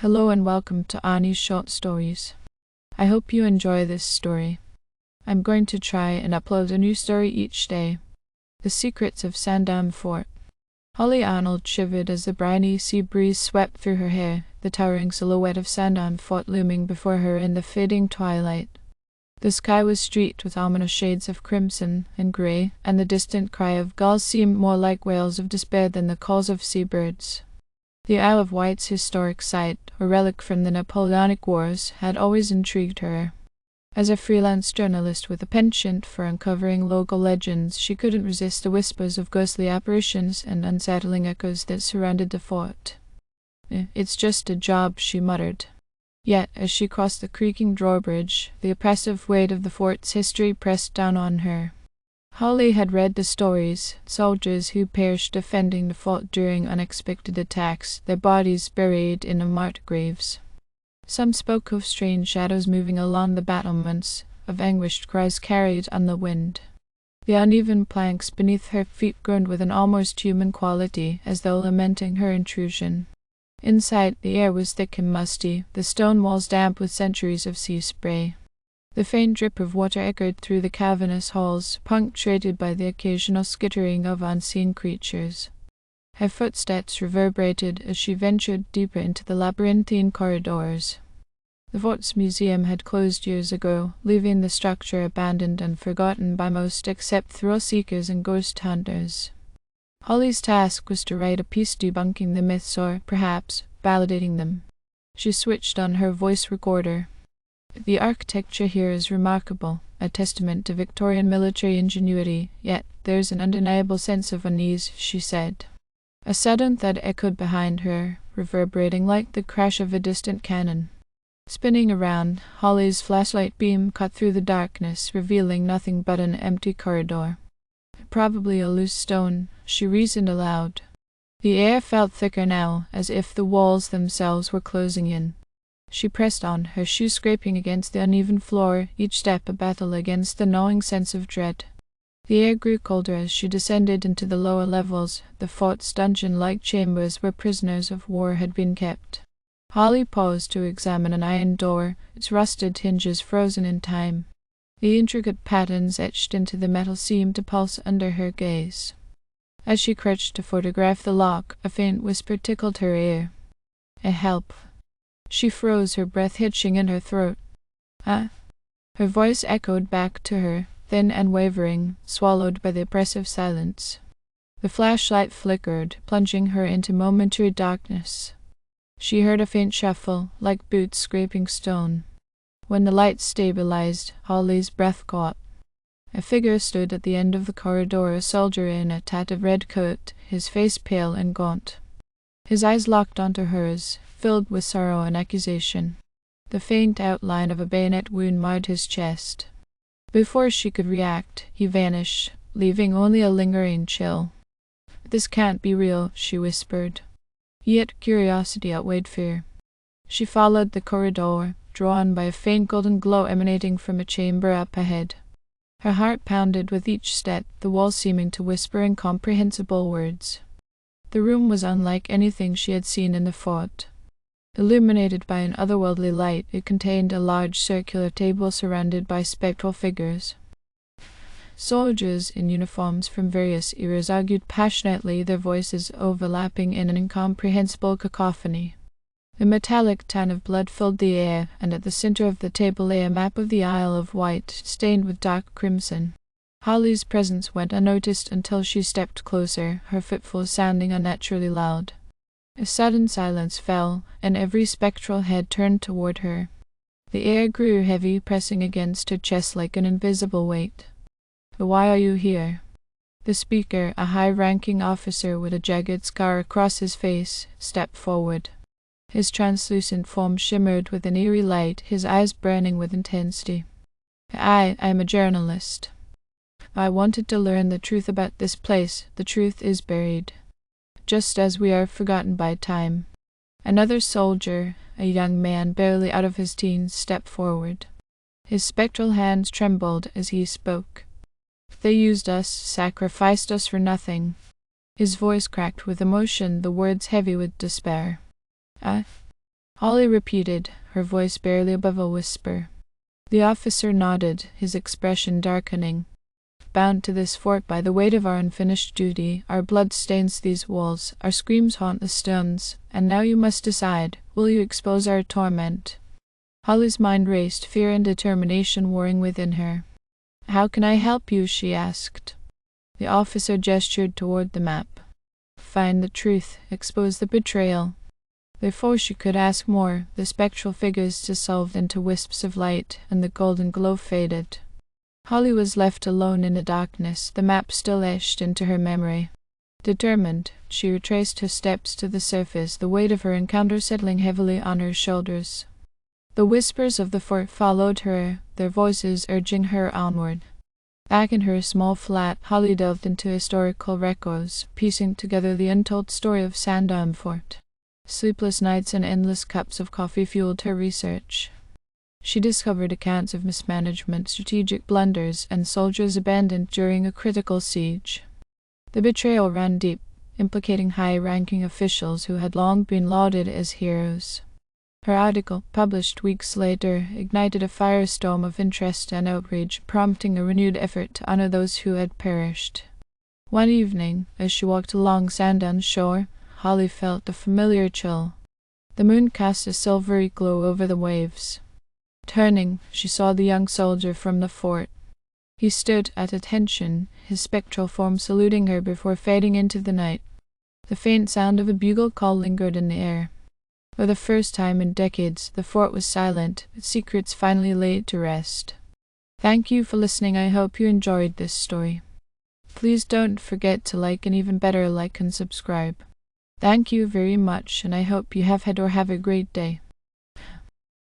Hello and welcome to Annie's Short Stories. I hope you enjoy this story. I'm going to try and upload a new story each day. The Secrets of Sandown Fort. Holly Arnold shivered as the briny sea breeze swept through her hair, the towering silhouette of Sandown Fort looming before her in the fading twilight. The sky was streaked with ominous shades of crimson and grey, and the distant cry of gulls seemed more like wails of despair than the calls of seabirds. The Isle of Wight's historic site, a relic from the Napoleonic Wars, had always intrigued her. As a freelance journalist with a penchant for uncovering local legends, she couldn't resist the whispers of ghostly apparitions and unsettling echoes that surrounded the fort. "It's just a job," she muttered. Yet, as she crossed the creaking drawbridge, the oppressive weight of the fort's history pressed down on her. Holly had read the stories, soldiers who perished defending the fort during unexpected attacks, their bodies buried in unmarked graves. Some spoke of strange shadows moving along the battlements, of anguished cries carried on the wind. The uneven planks beneath her feet groaned with an almost human quality, as though lamenting her intrusion. Inside, the air was thick and musty, the stone walls damp with centuries of sea spray. The faint drip of water echoed through the cavernous halls, punctuated by the occasional skittering of unseen creatures. Her footsteps reverberated as she ventured deeper into the labyrinthine corridors. The fort's museum had closed years ago, leaving the structure abandoned and forgotten by most except thrill-seekers and ghost hunters. Holly's task was to write a piece debunking the myths or, perhaps, validating them. She switched on her voice recorder. "The architecture here is remarkable, a testament to Victorian military ingenuity, yet there's an undeniable sense of unease," she said. A sudden thud echoed behind her, reverberating like the crash of a distant cannon. Spinning around, Holly's flashlight beam cut through the darkness, revealing nothing but an empty corridor. "Probably a loose stone," she reasoned aloud. The air felt thicker now, as if the walls themselves were closing in. She pressed on, her shoes scraping against the uneven floor, each step a battle against the gnawing sense of dread. The air grew colder as she descended into the lower levels, the fort's dungeon-like chambers where prisoners of war had been kept. Holly paused to examine an iron door, its rusted hinges frozen in time. The intricate patterns etched into the metal seemed to pulse under her gaze. As she crouched to photograph the lock, a faint whisper tickled her ear. "A help." She froze, her breath hitching in her throat. "Ah?" Her voice echoed back to her, thin and wavering, swallowed by the oppressive silence. The flashlight flickered, plunging her into momentary darkness. She heard a faint shuffle, like boots scraping stone. When the light stabilized, Holly's breath caught. A figure stood at the end of the corridor, a soldier in a tattered red coat, his face pale and gaunt. His eyes locked onto hers, filled with sorrow and accusation. The faint outline of a bayonet wound marred his chest. Before she could react, he vanished, leaving only a lingering chill. "This can't be real," she whispered. Yet curiosity outweighed fear. She followed the corridor, drawn by a faint golden glow emanating from a chamber up ahead. Her heart pounded with each step, the walls seeming to whisper incomprehensible words. The room was unlike anything she had seen in the fort. Illuminated by an otherworldly light, it contained a large circular table surrounded by spectral figures. Soldiers in uniforms from various eras argued passionately, their voices overlapping in an incomprehensible cacophony. The metallic tan of blood filled the air, and at the center of the table lay a map of the Isle of Wight, stained with dark crimson. Holly's presence went unnoticed until she stepped closer, her footfalls sounding unnaturally loud. A sudden silence fell, and every spectral head turned toward her. The air grew heavy, pressing against her chest like an invisible weight. "Why are you here?" The speaker, a high-ranking officer with a jagged scar across his face, stepped forward. His translucent form shimmered with an eerie light, his eyes burning with intensity. I'm a journalist. I wanted to learn the truth about this place. The truth is buried, just as we are forgotten by time." Another soldier, a young man barely out of his teens, stepped forward. His spectral hands trembled as he spoke. "They used us, sacrificed us for nothing." His voice cracked with emotion, the words heavy with despair. Holly repeated, her voice barely above a whisper. The officer nodded, his expression darkening. Bound to this fort by the weight of our unfinished duty, our blood stains these walls, our screams haunt the stones, and now you must decide, will you expose our torment? Holly's mind raced, fear and determination warring within her. How can I help you? She asked. The officer gestured toward the map. Find the truth, expose the betrayal. Before she could ask more, the spectral figures dissolved into wisps of light, and the golden glow faded. Holly was left alone in the darkness, the map still etched into her memory. Determined, she retraced her steps to the surface, the weight of her encounter settling heavily on her shoulders. The whispers of the fort followed her, their voices urging her onward. Back in her small flat, Holly delved into historical records, piecing together the untold story of Sandown Fort. Sleepless nights and endless cups of coffee fueled her research. She discovered accounts of mismanagement, strategic blunders, and soldiers abandoned during a critical siege. The betrayal ran deep, implicating high-ranking officials who had long been lauded as heroes. Her article, published weeks later, ignited a firestorm of interest and outrage, prompting a renewed effort to honor those who had perished. One evening, as she walked along Sandown's shore, Holly felt a familiar chill. The moon cast a silvery glow over the waves. Turning, she saw the young soldier from the fort. He stood at attention, his spectral form saluting her before fading into the night. The faint sound of a bugle call lingered in the air. For the first time in decades, the fort was silent, its secrets finally laid to rest. Thank you for listening. I hope you enjoyed this story. Please don't forget to like, and even better, like and subscribe. Thank you very much, and I hope you have had a great day.